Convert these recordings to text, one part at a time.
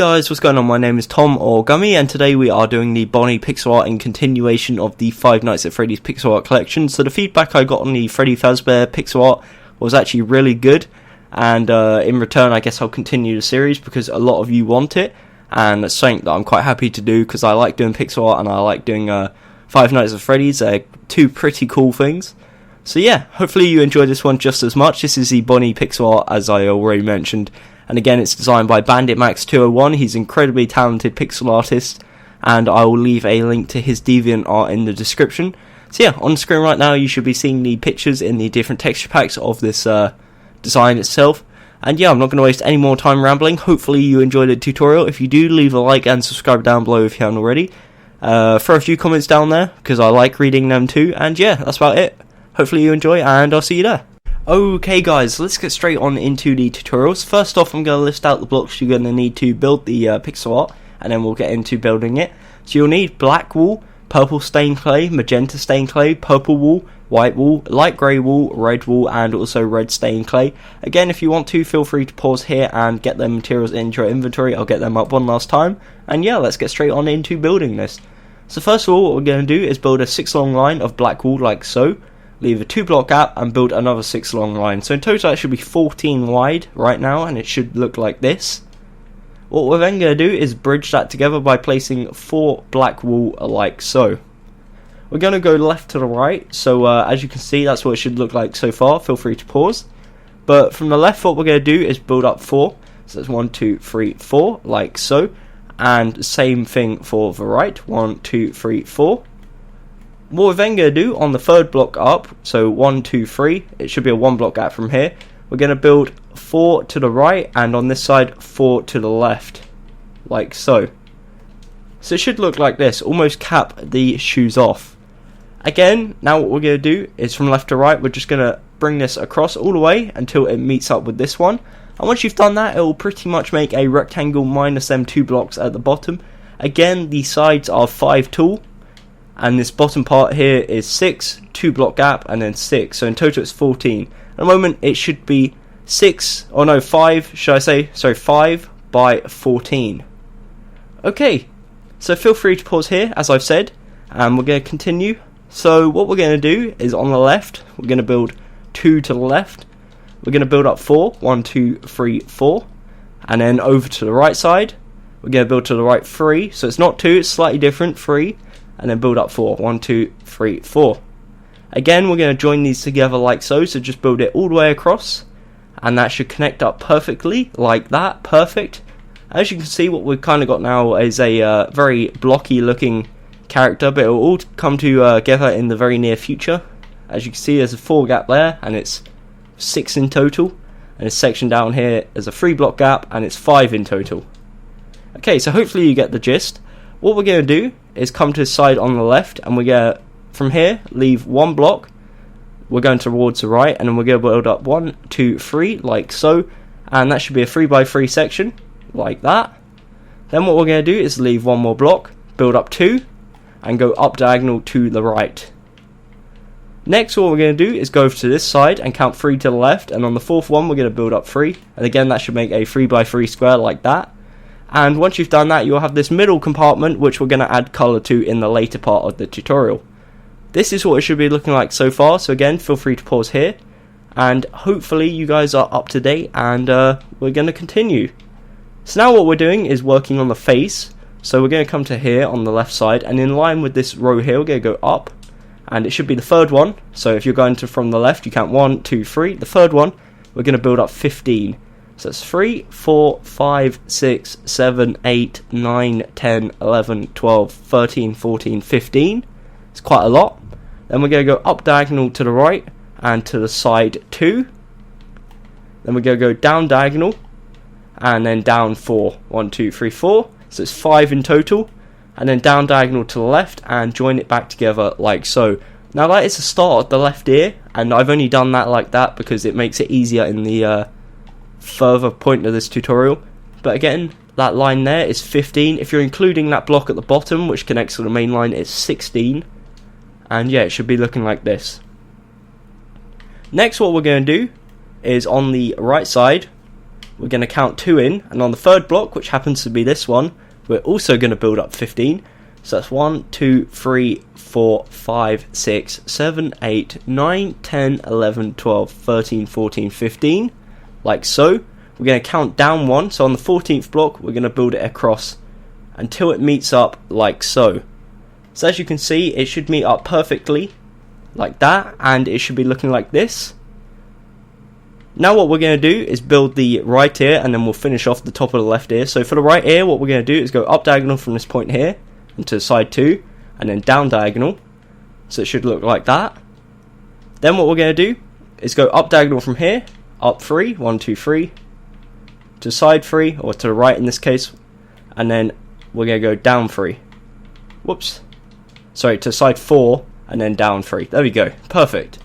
guys, what's going on? My name is Tom or Gummy, and today we are doing the Bonnie pixel art in continuation of the Five Nights at Freddy's pixel art collection. So the feedback I got on the Freddy Fazbear pixel art was actually really good, and in return I guess I'll continue the series because a lot of you want it, and it's something that I'm quite happy to do because I like doing pixel art and I like doing Five Nights at Freddy's. They're two pretty cool things. So yeah, hopefully you enjoy this one just as much. This is the Bonnie pixel art, as I already mentioned. And again, it's designed by BanditMax201. He's an incredibly talented pixel artist, and I will leave a link to his DeviantArt in the description. So yeah, on the screen right now you should be seeing the pictures in the different texture packs of this design itself. And yeah, I'm not going to waste any more time rambling. Hopefully you enjoyed the tutorial. If you do, leave a like and subscribe down below if you haven't already. Throw a few comments down there, because I like reading them too. And yeah, that's about it. Hopefully you enjoy, and I'll see you there. Okay guys, let's get straight on into the tutorials. First off, I'm going to list out the blocks you're going to need to build the pixel art, and then we'll get into building it. So you'll need black wool, purple stained clay, magenta stained clay, purple wool, white wool, light grey wool, red wool, and also red stained clay. Again, if you want to, feel free to pause here and get them materials into your inventory. I'll get them up one last time. And yeah, let's get straight on into building this. So first of all, what we're going to do is build a 6 long line of black wool like so. Leave a 2 block gap and build another 6 long line. So in total it should be 14 wide right now, and it should look like this. What we're then going to do is bridge that together by placing 4 black wool like so. We're going to go left to the right, so as you can see that's what it should look like so far. Feel free to pause. But from the left, what we're going to do is build up 4. So that's 1, 2, 3, 4 like so. And same thing for the right, 1, 2, 3, 4. What we're then going to do on the third block up, so 1, 2, 3, it should be a 1 block gap from here. We're going to build 4 to the right, and on this side 4 to the left, like so. So it should look like this, almost cap the shoes off. Again, now what we're going to do is from left to right, we're just going to bring this across all the way until it meets up with this one. And once you've done that, it will pretty much make a rectangle minus them 2 blocks at the bottom. Again, the sides are 5 tall. And this bottom part here is 6, 2 block gap, and then 6. So in total it's 14. At the moment it should be 5, should I say? Sorry, 5 by 14. Okay, so feel free to pause here, as I've said, and we're going to continue. So what we're going to do is on the left, we're going to build 2 to the left. We're going to build up 4, 1, 2, 3, 4. And then over to the right side, we're going to build to the right 3. So it's not 2, it's slightly different, 3. And then build up 4. 1, 2, 3, 4. Again, we're going to join these together like so. So just build it all the way across. And that should connect up perfectly, like that. Perfect. As you can see, what we've kind of got now is a very blocky looking character. But it will all come together in the very near future. As you can see, there's a 4 gap there. And it's 6 in total. And this section down here is a 3 block gap. And it's 5 in total. Okay, so hopefully you get the gist. What we're going to do is come to the side on the left, and we're going to, from here, leave 1 block. We're going towards the right, and then we're going to build up 1, 2, 3, like so. And that should be a 3 by 3 section, like that. Then what we're going to do is leave 1 more block, build up 2, and go up diagonal to the right. Next, what we're going to do is go over to this side and count 3 to the left, and on the 4th one, we're going to build up 3. And again, that should make a 3 by 3 square, like that. And once you've done that, you'll have this middle compartment, which we're going to add colour to in the later part of the tutorial. This is what it should be looking like so far, so again, feel free to pause here. And hopefully you guys are up to date, and we're going to continue. So now what we're doing is working on the face. So we're going to come to here on the left side, and in line with this row here, we're going to go up. And it should be the third one. So if you're going to from the left, you count 1, 2, 3. The third one, we're going to build up 15. So it's 3, 4, 5, 6, 7, 8, 9, 10, 11, 12, 13, 14, 15. It's quite a lot. Then we're going to go up diagonal to the right and to the side 2. Then we're going to go down diagonal and then down 4. 1, 2, 3, 4. So it's 5 in total. And then down diagonal to the left and join it back together like so. Now that is the start of the left ear, and I've only done that like that because it makes it easier in the further point of this tutorial. But again, that line there is 15. If you're including that block at the bottom which connects to the main line, it's 16. And yeah, it should be looking like this. Next, what we're going to do is on the right side, we're going to count 2 in, and on the third block, which happens to be this one, we're also going to build up 15. So that's 1, 2, 3, 4, 5, 6, 7, 8, 9, 10, 11, 12, 13, 14, 15, like so. We're going to count down 1, so on the 14th block, we're going to build it across until it meets up like so. So as you can see, it should meet up perfectly, like that, and it should be looking like this. Now what we're going to do is build the right ear, and then we'll finish off the top of the left ear. So for the right ear, what we're going to do is go up diagonal from this point here, into side 2, and then down diagonal, so it should look like that. Then what we're going to do is go up diagonal from here, up 3, 1, 2, 3, to side 3, or to the right in this case, and then we're going to go down 3. Whoops. Sorry, to side 4, and then down 3. There we go. Perfect.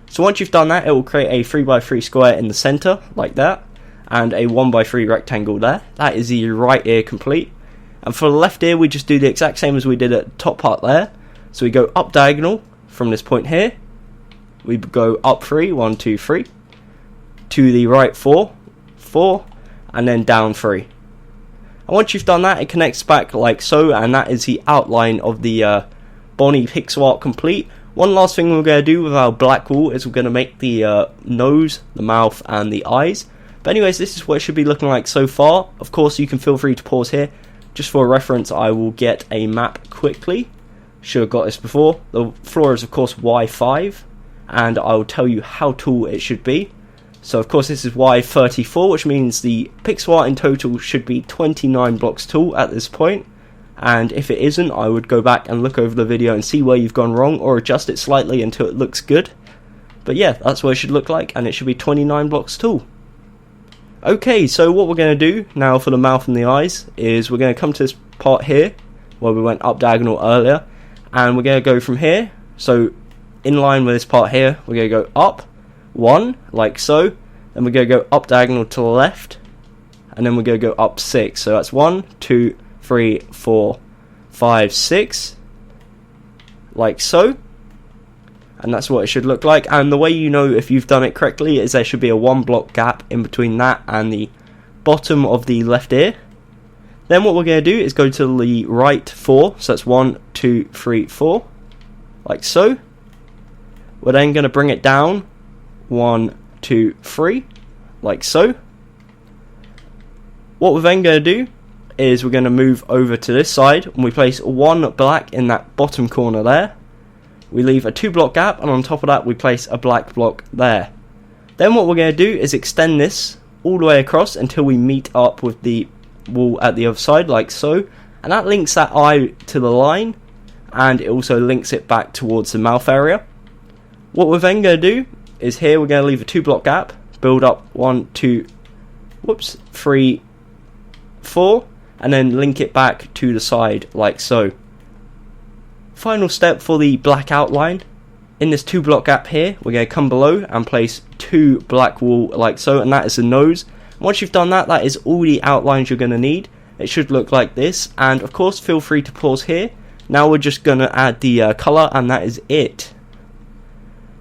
So once you've done that, it will create a 3x3 square in the center, like that, and a 1x3 rectangle there. That is the right ear complete. And for the left ear, we just do the exact same as we did at the top part there. So we go up diagonal from this point here. We go up 3, 1, 2, 3. To the right 4, 4, and then down 3. And once you've done that, it connects back like so, and that is the outline of the Bonnie pixel art complete. One last thing we're going to do with our black wool is we're going to make the nose, the mouth, and the eyes. But anyways, this is what it should be looking like so far. Of course, you can feel free to pause here. Just for reference, I will get a map quickly. Should have got this before. The floor is of course Y5, and I will tell you how tall it should be. So of course this is Y34, which means the pixel art in total should be 29 blocks tall at this point. And if it isn't, I would go back and look over the video and see where you've gone wrong, or adjust it slightly until it looks good. But yeah, that's what it should look like, and it should be 29 blocks tall. Okay, so what we're going to do now for the mouth and the eyes is we're going to come to this part here, where we went up diagonal earlier, and we're going to go from here. So in line with this part here, we're going to go up 1, like so, then we're going to go up diagonal to the left, and then we're going to go up 6. So that's 1, 2, 3, 4, 5, 6, like so. And that's what it should look like. And the way you know if you've done it correctly is there should be a 1 block gap in between that and the bottom of the left ear. Then what we're going to do is go to the right 4, so that's 1, 2, 3, 4, like so. We're then going to bring it down 1, 2, 3, like so. What we're then going to do is we're going to move over to this side, and we place 1 black in that bottom corner there. We leave a 2 block gap, and on top of that we place a black block there. Then what we're going to do is extend this all the way across until we meet up with the wall at the other side, like so. And that links that eye to the line, and it also links it back towards the mouth area. What we're then going to do is here we're going to leave a 2 block gap, build up 1, 2, 3, 4, and then link it back to the side like so. Final step for the black outline. In this 2 block gap here, we're going to come below and place 2 black wool like so, and that is the nose. Once you've done that, that is all the outlines you're going to need. It should look like this, and of course feel free to pause here. Now we're just going to add the colour, and that is it.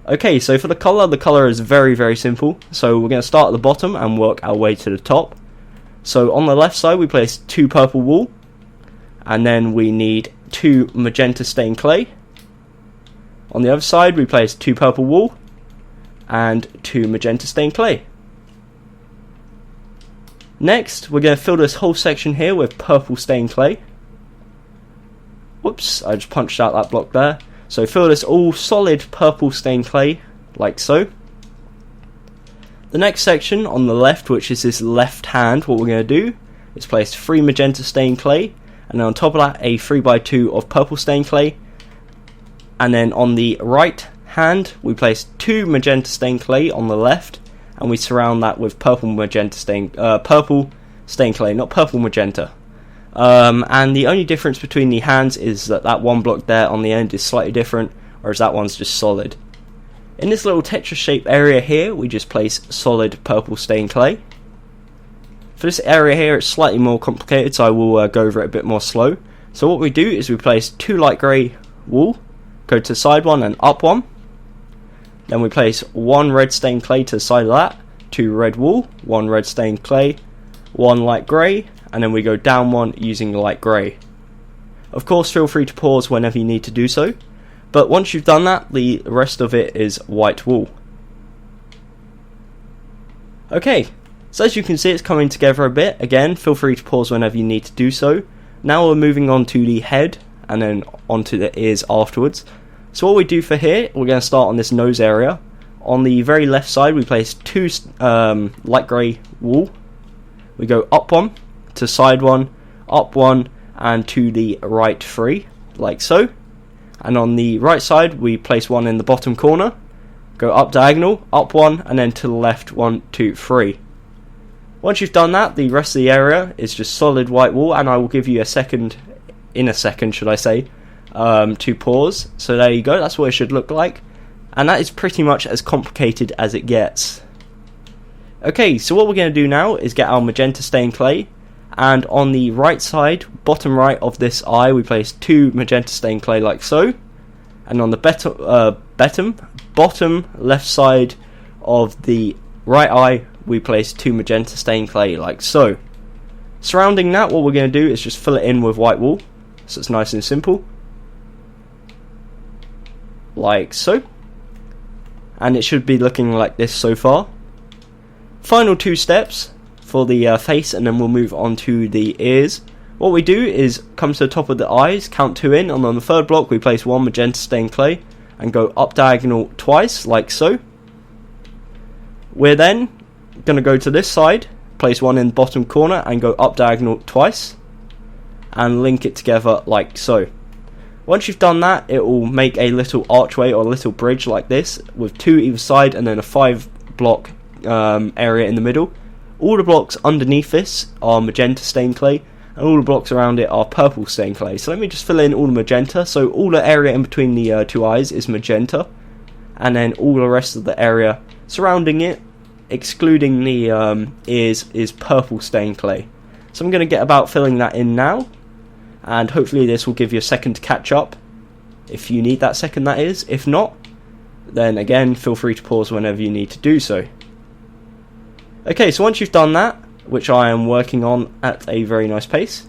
Okay, so for the colour is very, very simple. So we're going to start at the bottom and work our way to the top. So on the left side we place 2 purple wool, and then we need 2 magenta stained clay. On the other side we place 2 purple wool and 2 magenta stained clay. Next we're going to fill this whole section here with purple stained clay. Whoops, I just punched out that block there. So fill this all solid purple stained clay like so. The next section on the left, which is this left hand, what we're going to do is place 3 magenta stained clay, and then on top of that a 3x2 of purple stained clay. And then on the right hand we place 2 magenta stained clay on the left, and we surround that with purple stained clay, not purple magenta. And the only difference between the hands is that 1 block there on the end is slightly different, whereas that one's just solid. In this little Tetris shaped area here, we just place solid purple stained clay. For this area here, it's slightly more complicated, so I will go over it a bit more slow. So what we do is we place 2 light grey wool, go to the side 1 and up 1. Then we place 1 red stained clay to the side of that, 2 red wool, 1 red stained clay, 1 light grey, and then we go down 1 using light grey. Of course, feel free to pause whenever you need to do so, but once you've done that, the rest of it is white wool. Okay, so as you can see, it's coming together a bit. Again, feel free to pause whenever you need to do so. Now we're moving on to the head and then onto the ears afterwards. So what we do for here, we're going to start on this nose area. On the very left side, we place 2 light grey wool. We go up 1 to side 1, up 1, and to the right 3, like so. And on the right side, we place 1 in the bottom corner, go up diagonal, up 1, and then to the left 1, 2, 3. Once you've done that, the rest of the area is just solid white wool, and I will give you a second, should I say, to pause. So there you go, that's what it should look like. And that is pretty much as complicated as it gets. Okay, so what we're going to do now is get our magenta stained clay, and on the right side, bottom right of this eye, we place 2 magenta stained clay like so, and on the bottom left side of the right eye, we place 2 magenta stained clay like so. Surrounding that, what we're going to do is just fill it in with white wool, so it's nice and simple, like so, and it should be looking like this so far. Final 2 steps for the face, and then we'll move on to the ears. What we do is come to the top of the eyes, count 2 in, and on the 3rd block we place 1 magenta stained clay and go up diagonal twice, like so. We're then going to go to this side, place 1 in the bottom corner and go up diagonal twice, and link it together like so. Once you've done that, it will make a little archway or a little bridge like this, with 2 either side and then a 5 block area in the middle. All the blocks underneath this are magenta stained clay, and all the blocks around it are purple stained clay. So let me just fill in all the magenta. So all the area in between the 2 eyes is magenta, and then all the rest of the area surrounding it, excluding the ears, is purple stained clay. So I'm going to get about filling that in now, and hopefully this will give you a second to catch up, if you need that second, that is. If not, then again, feel free to pause whenever you need to do so. Okay, so once you've done that, which I am working on at a very nice pace.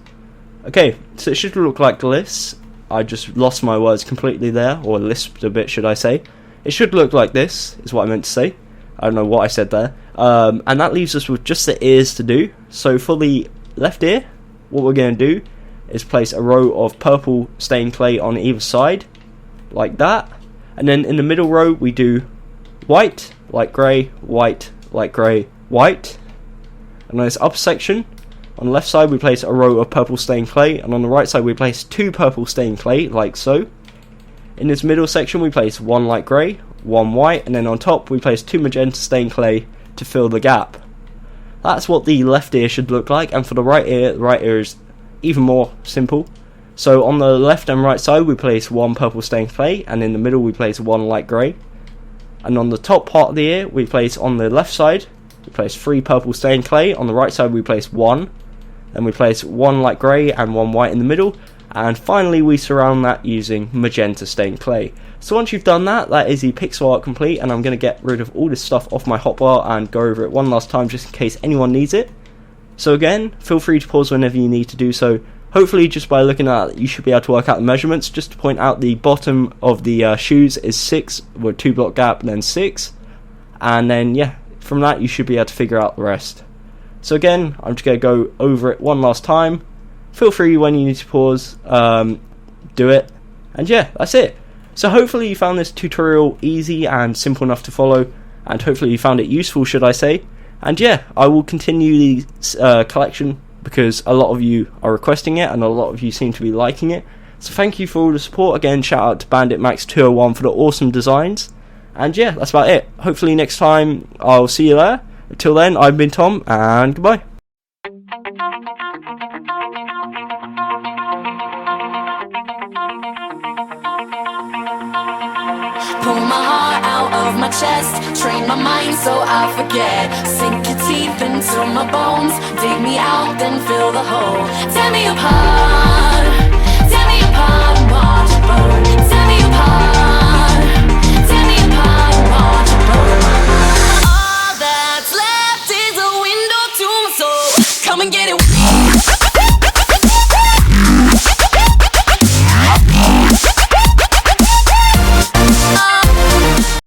Okay, so it should look like this. I just lost my words completely there, or lisped a bit, should I say. It should look like this, is what I meant to say. I don't know what I said there. And that leaves us with just the ears to do. So for the left ear, what we're going to do is place a row of purple stained clay on either side, like that. And then in the middle row, we do white, light grey, white, light grey, white. And on this upper section, on the left side we place a row of purple stained clay, and on the right side we place 2 purple stained clay, like so. In this middle section we place 1 light grey, 1 white, and then on top we place 2 magenta stained clay to fill the gap. That's what the left ear should look like, and for the right ear is even more simple. So on the left and right side we place 1 purple stained clay, and in the middle we place 1 light grey. And on the top part of the ear we place, on the left side, we place 3 purple stained clay, on the right side we place 1, then we place 1 light grey and 1 white in the middle, and finally we surround that using magenta stained clay. So once you've done that, that is the pixel art complete, and I'm going to get rid of all this stuff off my hotbar and go over it one last time just in case anyone needs it. So again, feel free to pause whenever you need to do so. Hopefully just by looking at it, you should be able to work out the measurements. Just to point out, the bottom of the shoes is 6, with 2 block gap, and then 6, and then yeah, from that you should be able to figure out the rest. So again, I'm just going to go over it one last time. Feel free when you need to pause, do it, and yeah, that's it. So hopefully you found this tutorial easy and simple enough to follow, and hopefully you found it useful, should I say. And yeah, I will continue the collection because a lot of you are requesting it and a lot of you seem to be liking it. So thank you for all the support. Again, shout out to Bandit Max 201 for the awesome designs. And yeah, that's about it. Hopefully next time I'll see you there. Until then, I've been Tom, and goodbye. Pull my heart out of my chest, train my mind so I forget. Sink your teeth into my bones, dig me out, then fill the hole. Tear me apart, and watch it burn. Tear me apart, and watch it burn. All that's left. come and get it.